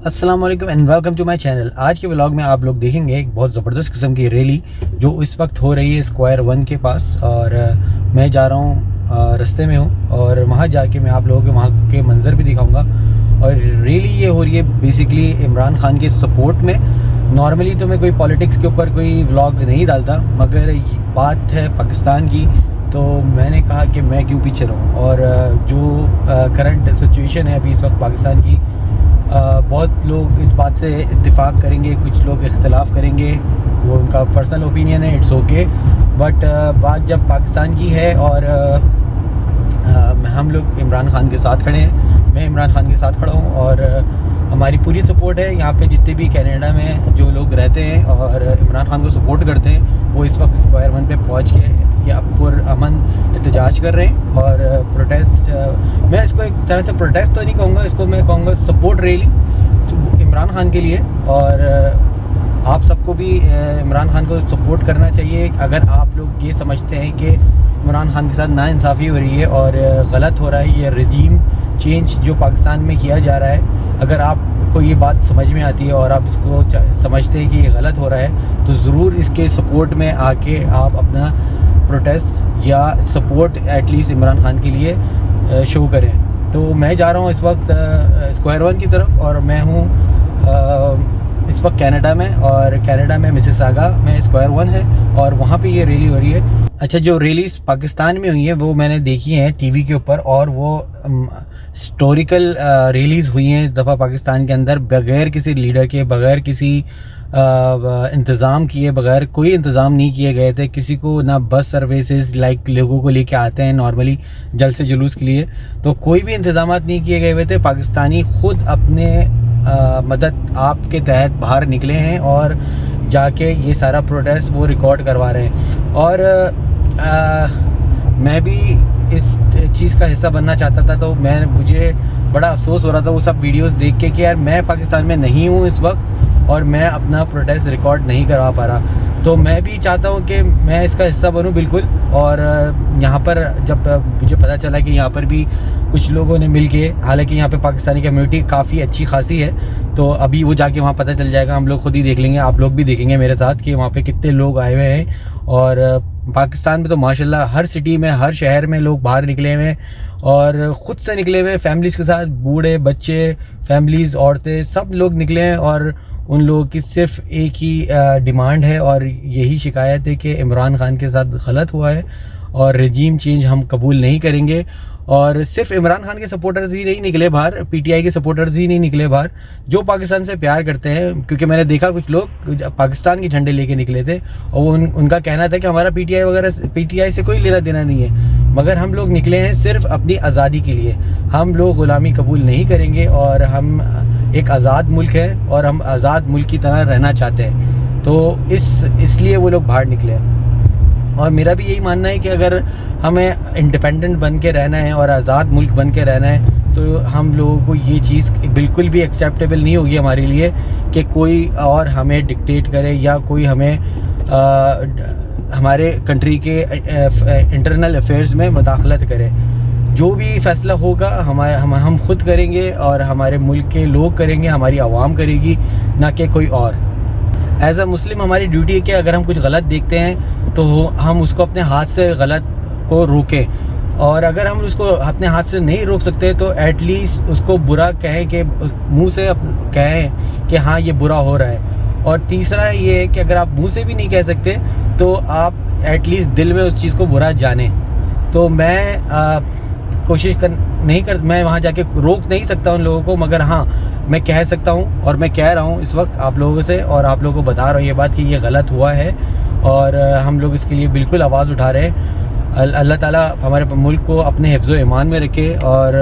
अस्सलाम वालेकुम and welcome to my channel. आज के व्लॉग में आप लोग देखेंगे एक बहुत ज़बरदस्त किस्म की रैली जो इस वक्त हो रही है स्क्वायर 1 के पास। और मैं जा रहा हूँ, रास्ते में हूँ और वहाँ जाके मैं आप लोगों को वहाँ के मंज़र भी दिखाऊंगा। और रैली ये हो रही है बेसिकली इमरान खान के सपोर्ट में। नॉर्मली तो मैं कोई पॉलिटिक्स के ऊपर कोई व्लॉग नहीं डालता, मगर ये बात है पाकिस्तान की तो मैंने कहा कि मैं क्यों पीछे रहूँ। और जो करंट सिचुएशन है अभी इस वक्त पाकिस्तान की, बहुत लोग इस बात से इत्तेफाक करेंगे, कुछ लोग इख्तलाफ करेंगे, वो उनका पर्सनल ओपिनियन है, इट्स ओके। बट बात जब पाकिस्तान की है और हम लोग इमरान खान के साथ खड़े हैं, मैं इमरान खान के साथ खड़ा हूँ और हमारी पूरी सपोर्ट है। यहाँ पे जितने भी कनाडा में जो लोग रहते हैं और इमरान खान को सपोर्ट करते हैं, वो इस वक्त स्क्वायर 1 पे पहुँच के या पुरअमन एहतजाज कर रहे हैं। और प्रोटेस्ट, मैं इसको एक तरह से प्रोटेस्ट तो नहीं कहूँगा, इसको मैं कहूँगा सपोर्ट रैली तो इमरान खान के लिए। और आप सबको भी इमरान खान को सपोर्ट करना चाहिए। अगर आप लोग ये समझते हैं कि इमरान खान के साथ नाइंसाफ़ी हो रही है और गलत हो रहा है, ये रजीम चेंज जो पाकिस्तान में किया जा रहा है, अगर आपको ये बात समझ में आती है और आप इसको समझते हैं कि ये गलत हो रहा है, तो ज़रूर इसके सपोर्ट में आके आप अपना प्रोटेस्ट या सपोर्ट एटलीस्ट इमरान खान के लिए शो करें। तो मैं जा रहा हूँ इस वक्त स्क्वायर 1 की तरफ और मैं हूँ इस वक्त कनाडा में, और कनाडा में मिसिसागा में स्क्वायर 1 है और वहाँ पे ये रैली हो रही है। अच्छा, जो रैलीज पाकिस्तान में हुई है वो मैंने देखी हैं टीवी के ऊपर, और वो हिस्टोरिकल रैलीज़ हुई हैं इस दफ़ा पाकिस्तान के अंदर, बग़ैर किसी लीडर के, बग़ैर किसी इंतज़ाम किए, बग़ैर कोई इंतज़ाम नहीं किए गए थे। किसी को ना बस सर्विसेज लाइक लोगों को लेके आते हैं नॉर्मली जलसे जुलूस के लिए, तो कोई भी इंतज़ाम नहीं किए गए हुए थे। पाकिस्तानी ख़ुद अपने मदद आपके तहत बाहर निकले हैं और जाके ये सारा प्रोटेस्ट वो रिकॉर्ड करवा रहे हैं। और मैं भी इस चीज़ का हिस्सा बनना चाहता था, तो मुझे बड़ा अफसोस हो रहा था वो सब वीडियोस देख के कि यार मैं पाकिस्तान में नहीं हूँ इस वक्त और मैं अपना प्रोटेस्ट रिकॉर्ड नहीं करवा पा रहा। तो मैं भी चाहता हूँ कि मैं इसका हिस्सा बनूँ बिल्कुल। और यहाँ पर जब मुझे पता चला कि यहाँ पर भी कुछ लोगों ने मिल के, हालांकि यहाँ पे पाकिस्तानी कम्युनिटी काफ़ी अच्छी खासी है, तो अभी वो जाके वहाँ पता चल जाएगा, हम लोग खुद ही देख लेंगे, आप लोग भी देखेंगे मेरे साथ कि वहाँ पे कितने लोग आए हुए हैं। और पाकिस्तान में तो माशाल्लाह हर सिटी में, हर शहर में लोग बाहर निकले हुए हैं और ख़ुद से निकले हुए हैं फैमिलीज़ के साथ, बूढ़े बच्चे, फैमिलीज़, औरतें, सब लोग निकले हैं। और उन लोगों की सिर्फ एक ही डिमांड है और यही शिकायत है कि इमरान खान के साथ गलत हुआ है और रजीम चेंज हम कबूल नहीं करेंगे। और सिर्फ इमरान खान के सपोर्टर्स ही नहीं निकले बाहर, पीटीआई के सपोर्टर्स ही नहीं निकले बाहर, जो पाकिस्तान से प्यार करते हैं, क्योंकि मैंने देखा कुछ लोग पाकिस्तान के झंडे लेके निकले थे और उनका कहना था कि हमारा पीटीआई से कोई लेना देना नहीं है, मगर हम लोग निकले हैं सिर्फ अपनी आज़ादी के लिए। हम लोग ग़ुलामी कबूल नहीं करेंगे और हम एक आज़ाद मुल्क है और हम आज़ाद मुल्क की तरह रहना चाहते हैं। तो इसलिए वो लोग बाहर निकले हैं। और मेरा भी यही मानना है कि अगर हमें इंडिपेंडेंट बन के रहना है और आज़ाद मुल्क बन के रहना है, तो हम लोगों को ये चीज़ बिल्कुल भी एक्सेप्टेबल नहीं होगी हमारे लिए कि कोई और हमें डिक्टेट करे या कोई हमें हमारे कंट्री के इंटरनल अफेयर्स में मुदाखलत करे। जो भी फ़ैसला होगा हम खुद करेंगे और हमारे मुल्क के लोग करेंगे, हमारी आवाम करेगी, ना कि कोई और। एज़ अ मुस्लिम हमारी ड्यूटी है कि अगर हम कुछ गलत देखते हैं तो हम उसको अपने हाथ से गलत को रोकें, और अगर हम उसको अपने हाथ से नहीं रोक सकते तो एटलीस्ट उसको बुरा कहें, कि मुंह से कहें कि हाँ ये बुरा हो रहा है। और तीसरा ये है कि अगर आप मुंह से भी नहीं कह सकते तो आप एटलीस्ट दिल में उस चीज़ को बुरा जानें। तो मैं कोशिश मैं वहाँ जाके रोक नहीं सकता उन लोगों को, मगर हाँ मैं कह सकता हूँ और मैं कह रहा हूँ इस वक्त आप लोगों से, और आप लोगों को बता रहा हूँ ये बात कि ये गलत हुआ है और हम लोग इसके लिए बिल्कुल आवाज़ उठा रहे हैं। अल्लाह ताला हमारे मुल्क को अपने हिफ्ज़ो ईमान में रखे और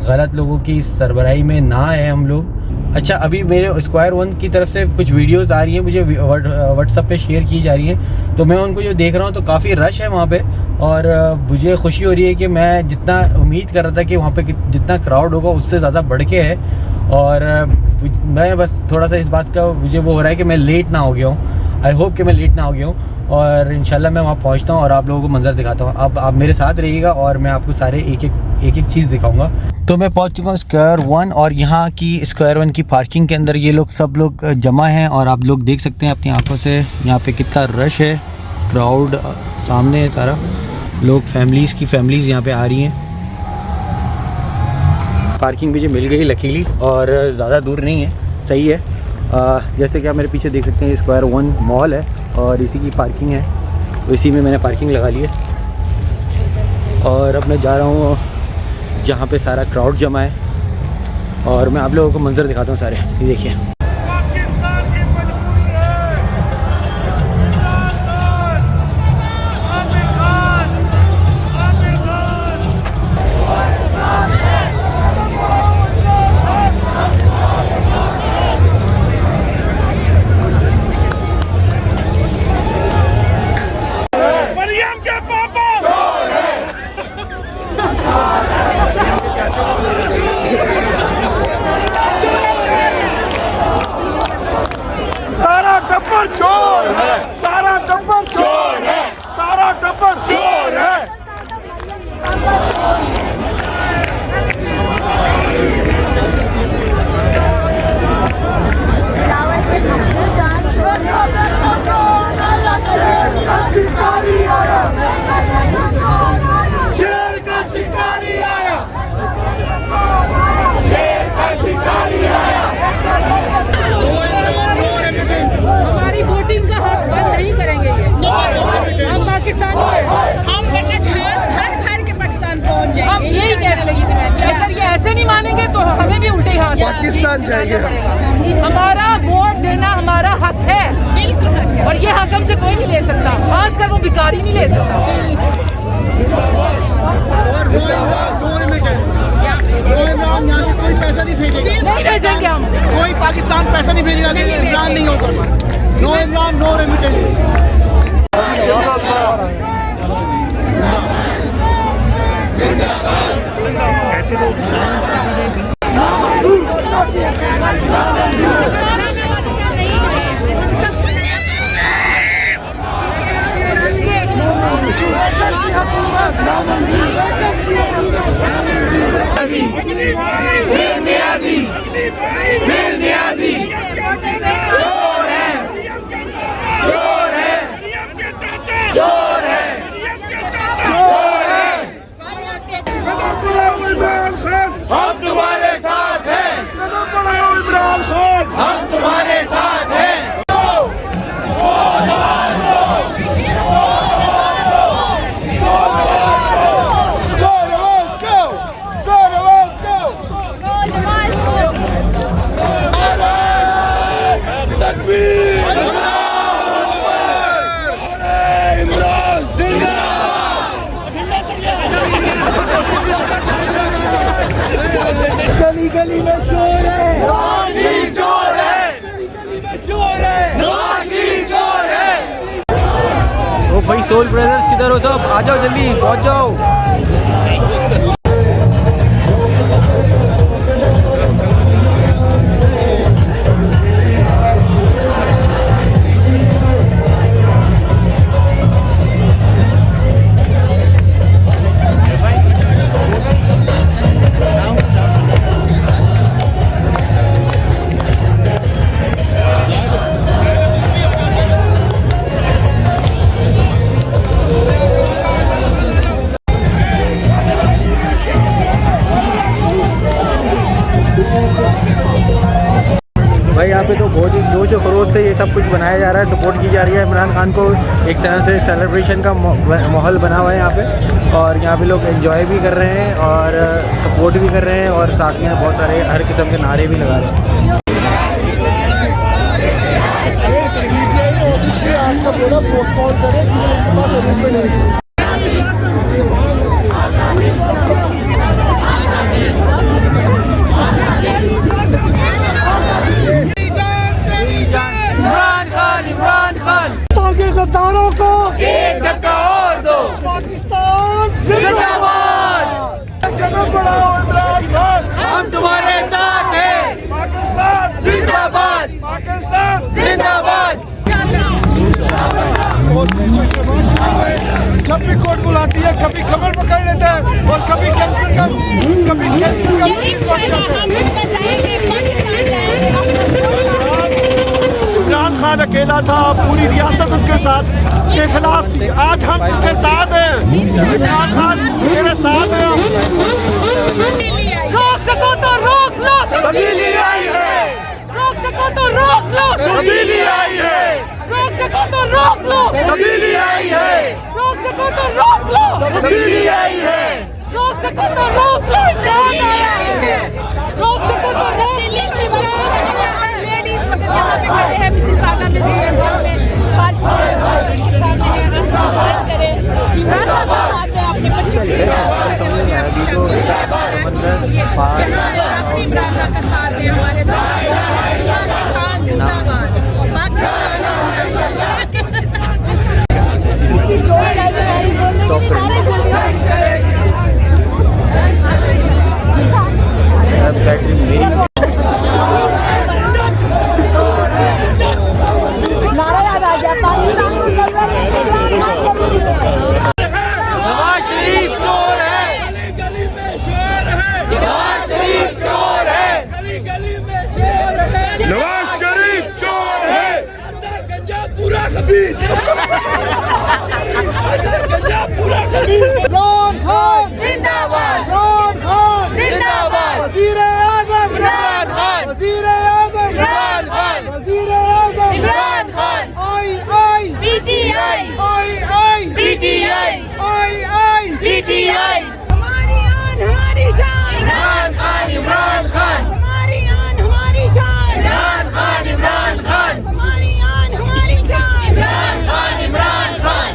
गलत लोगों की सरबराही में ना आए हम लोग। अच्छा, अभी मेरे स्क्वायर 1 की तरफ से कुछ वीडियोस आ रही हैं, मुझे व्हाट्सएप पे शेयर की जा रही हैं, तो मैं उनको जो देख रहा हूँ तो काफ़ी रश है वहाँ पे। और मुझे खुशी हो रही है कि मैं जितना उम्मीद कर रहा था कि वहाँ पे जितना क्राउड होगा उससे ज़्यादा बढ़ के है। और मैं बस थोड़ा सा इस बात का मुझे वो हो रहा है कि मैं लेट ना हो गया हूँ। आई होप कि मैं लेट ना हो गया हूँ और इंशाल्लाह मैं वहाँ पहुँचता हूँ और आप लोगों को मंजर दिखाता हूँ। अब आप मेरे साथ रहिएगा और मैं आपको सारे एक एक एक एक चीज़ दिखाऊंगा। तो मैं पहुंच चुका हूँ स्क्वायर वन, और यहाँ की स्क्वायर वन की पार्किंग के अंदर ये लोग सब लोग जमा हैं, और आप लोग देख सकते हैं अपनी आंखों से यहाँ पे कितना रश है, क्राउड सामने है सारा, लोग फैमिलीज़ यहाँ पे आ रही हैं। पार्किंग मुझे मिल गई लकीली, और ज़्यादा दूर नहीं है, सही है। जैसे कि आप मेरे पीछे देख सकते हैं, स्क्वायर वन मॉल है और इसी की पार्किंग है, तो इसी में मैंने पार्किंग लगा ली है। और अब मैं जा रहा हूँ जहाँ पे सारा क्राउड जमा है, और मैं आप लोगों को मंजर दिखाता हूँ सारे। ये देखिए, सारा टप्पर चोर है, सारा टप्पर चोर है, सारा टप्पर चोर है। शिकारी आया, शेर का शिकारी आया, शेर का शिकारी आया। हमारी वोटिंग का हक बंद नहीं करेंगे ये। हम पाकिस्तानी हैं, हम भर के पाकिस्तान पहुंच जाएंगे। हम यही कहने लगी थी मैं कि अगर ये ऐसे नहीं मानेंगे तो हमें भी उल्टे हाथ पाकिस्तान जाएंगे। हमारा वोट देना हमारा हक है, और ये हक हमसे कोई नहीं ले सकता, खासकर वो भिखारी नहीं ले सकता। यहाँ से कोई पैसा नहीं भेजेगा, नहीं भेजेंगे हम, कोई पाकिस्तान पैसा नहीं भेजेगा, इमरान नहीं होगा। No Imran, no remittance. हम तुम्हारे साथ हैं, इमरान खान, हम तुम्हारे साथ हैं। गली गली में शोर है, नवाज़ी चोर है, गली में शोर है, नवाज़ी चोर है। ओ भाई सोल ब्रदर्स किधर हो सब, आ जाओ जल्दी पहुंच जाओ। भाई यहाँ पे तो बहुत ही जोश और खरोश से ये सब कुछ बनाया जा रहा है, सपोर्ट की जा रही है इमरान खान को। एक तरह से सेलिब्रेशन का माहौल बना हुआ है यहाँ पे, और यहाँ पे लोग एंजॉय भी कर रहे हैं और सपोर्ट भी कर रहे हैं, और साथ में बहुत सारे हर किस्म के नारे भी लगा रहे हैं। आज का पूरा पोस्टपोन करें, इमरान खान आगे गद्दारों को एक धक्का और दो, पाकिस्तान जिंदाबाद। जन्म बढ़ाओ इमरान खान, हम तुम्हारे साथ हैं, पाकिस्तान जिंदाबाद, पाकिस्तान जिंदाबाद। जब सुप्रीम कोर्ट बुलाती है, कभी कमर पकड़ लेता है और कभी कैंसर का इमरान खान अकेला था, पूरी रियासत उसके साथ के खिलाफ थी। आज हम इसके साथ हैं, इमरान खान मेरे साथ हैं। रोक सको तो रोक लो, तब्दीली आई है, रोक सको तो रोक लो, तब्दीली आई है, रोक सको तो रोक लो, तब्दीली आई है, रोक सको तो रोक लो, तब्दीली आई है, रोक सको तो रोक लो, रोक सको तो रोक। दिल्ली से लेडीज यहाँ पे खड़े हैं मिसिसागा में, बात करें, इमरान खान के साथ है, अपने बच्चों के इमरान खान का साथ है, हमारे साथ पाकिस्तान जिंदाबाद, नारा याद आ गया, पाकिस्तान को नवाज शरीफ चोर है, गली में शेर है, नवाज शरीफ चोर है, गली में शेर है, नवाज शरीफ चोर है, गंजा पूरा खबीर, गंजा पूरा खबीर। इमरान खान जिंदाबाद, इमरान खान जिंदाबाद, वजीर आज़म इमरान खान, वजीर आज़म इमरान खान, वजीर आज़म इमरान खान, आई आई पीटीआई, आई आई पीटीआई, आई आई पीटीआई, हमारी आन हमारी जान, इमरान खान इमरान खान हमारी आन हमारी जान, इमरान खान इमरान खान हमारी आन हमारी जान, इमरान खान इमरान खान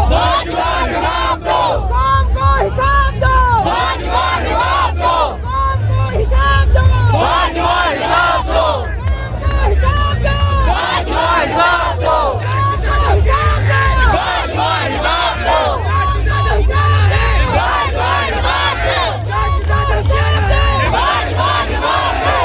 भाजपा हिसाब दो, कौम को हिसाब दो, भाजपा हिसाब दो, कौम को हिसाब दो, भाजपा हिसाब दो, कौम को हिसाब दो, भाजपा हिसाब दो, भाजपा हिसाब दो, भाजपा हिसाब दो, भाजपा हिसाब दो, भाजपा हिसाब दो,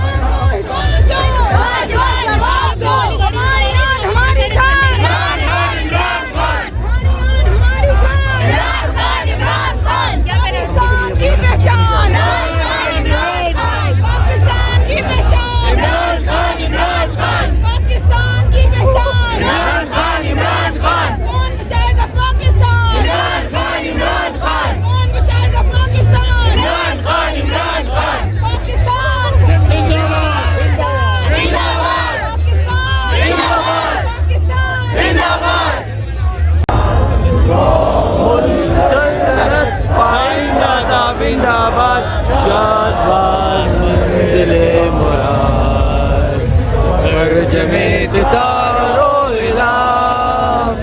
भाजपा हिसाब दो, भाजपा हिसाब दो, हमारी आन हमारी जान, इमरान खान इमरान खान हमारी आन हमारी जान, इमरान खान इमरान खान क्या पाकिस्तान की पहचान, इमरान खान पाकिस्तान की पहचान, इमरान खान इमरान खान पाकिस्तान की पहचान, इमरान खान इमरान खान कौन बचाएगा पाकिस्तान, इमरान खान इमरान खान कौन बचाएगा पाकिस्तान, इमरान खान इमरान खान पाकिस्तान जिंदाबाद जिंदाबाद, पाकिस्तान जिंदाबाद पाकिस्तान जिंदाबाद सल्तनत पाइंदा ताबिंदाबाद शादबाद मंजिले मुराद परचमे सितारों इलाम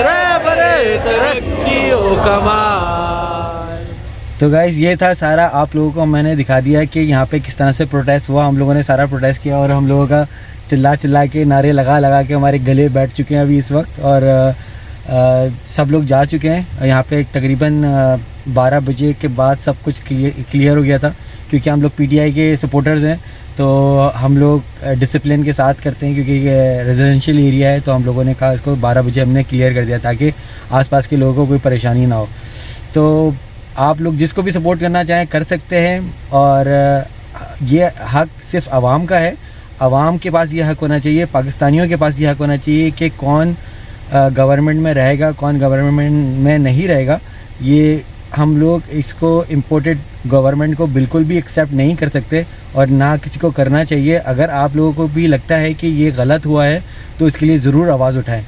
रे बरे तरक्कीओ कमाल। तो गाइज़ ये था सारा, आप लोगों को मैंने दिखा दिया कि यहाँ पे किस तरह से प्रोटेस्ट हुआ। हम लोगों ने सारा प्रोटेस्ट किया और हम लोगों का चिल्ला चिल्ला के नारे लगा लगा के हमारे गले बैठ चुके हैं अभी इस वक्त। और सब लोग जा चुके हैं। यहाँ पे तकरीबन 12 बजे के बाद सब कुछ क्लियर हो गया था, क्योंकि हम लोग पीटीआई के सपोर्टर्स हैं, तो हम लोग डिसिप्लिन के साथ करते हैं, क्योंकि रेजिडेंशियल एरिया है। तो हम लोगों ने कहा इसको 12 बजे हमने क्लियर कर दिया ताकि आसपास के लोगों को कोई परेशानी ना हो। तो आप लोग जिसको भी सपोर्ट करना चाहें कर सकते हैं, और ये हक सिर्फ आवाम का है। आवाम के पास ये हक होना चाहिए, पाकिस्तानियों के पास ये हक होना चाहिए कि कौन गवर्नमेंट में रहेगा, कौन गवर्नमेंट में नहीं रहेगा। ये हम लोग इसको इम्पोर्टेड गवर्नमेंट को बिल्कुल भी एक्सेप्ट नहीं कर सकते, और ना किसी को करना चाहिए। अगर आप लोगों को भी लगता है कि ये गलत हुआ है तो इसके लिए ज़रूर आवाज़ उठाएं।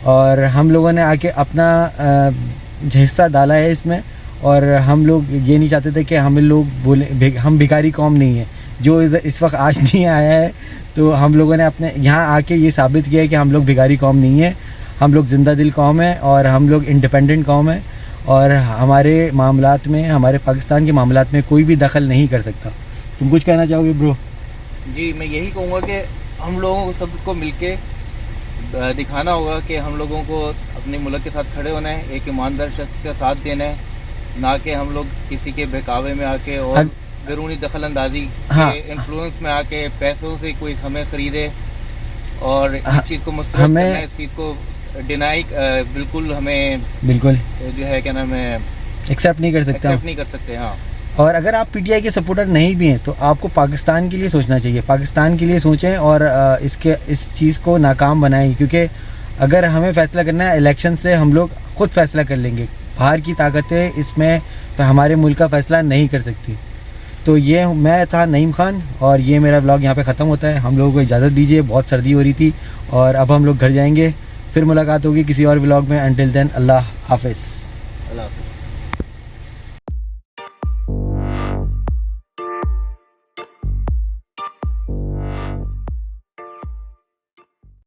और हम लोगों ने आके अपना हिस्सा डाला है इसमें, और हम लोग ये नहीं चाहते थे कि हम लोग बोले हम भिखारी कौम नहीं है, जो इस वक्त आज नहीं आया है। तो हम लोगों ने अपने यहाँ आके ये साबित किया है कि हम लोग भिखारी कौम नहीं है, हम लोग ज़िंदा दिल कौम है, और हम लोग इंडिपेंडेंट कौम है, और हमारे मामलात में, हमारे पाकिस्तान के मामलात में कोई भी दखल नहीं कर सकता। तुम कुछ कहना चाहोगे ब्रो? जी, मैं यही कहूँगा कि हम लोगों को सबको मिलके दिखाना होगा कि हम लोगों को अपने मुल्क के साथ खड़े होना है, एक ईमानदार शख्स का साथ देना है, ना कि हम लोग किसी के बहकावे में आके और बैरूनी दखल अंदाजी के इन्फ्लुएंस में आके पैसों से कोई हमें ख़रीदे। और इस चीज़ को मुस्तरद हमें- करना है, इस चीज़ को डिनाई बिल्कुल हमें बिल्कुल जो है क्या नाम है एक्सेप्ट नहीं कर सकते हम। एक्सेप्ट नहीं कर सकते। हाँ, और अगर आप पीटीआई के सपोर्टर नहीं भी हैं तो आपको पाकिस्तान के लिए सोचना चाहिए, पाकिस्तान के लिए सोचें और इस चीज़ को नाकाम बनाएं, क्योंकि अगर हमें फ़ैसला करना है इलेक्शन से, हम लोग ख़ुद फ़ैसला कर लेंगे, बाहर की ताकतें इसमें हमारे मुल्क का फ़ैसला नहीं कर सकती। तो ये मैं था नईम खान और ये मेरा व्लॉग यहाँ पे ख़त्म होता है। हम लोगों को इजाज़त दीजिए, बहुत सर्दी हो रही थी और अब हम लोग घर जाएंगे, फिर मुलाकात होगी किसी और व्लॉग में। अंटिल देन अल्लाह हाफ़िज़। अल्लाह हाफ़िज़।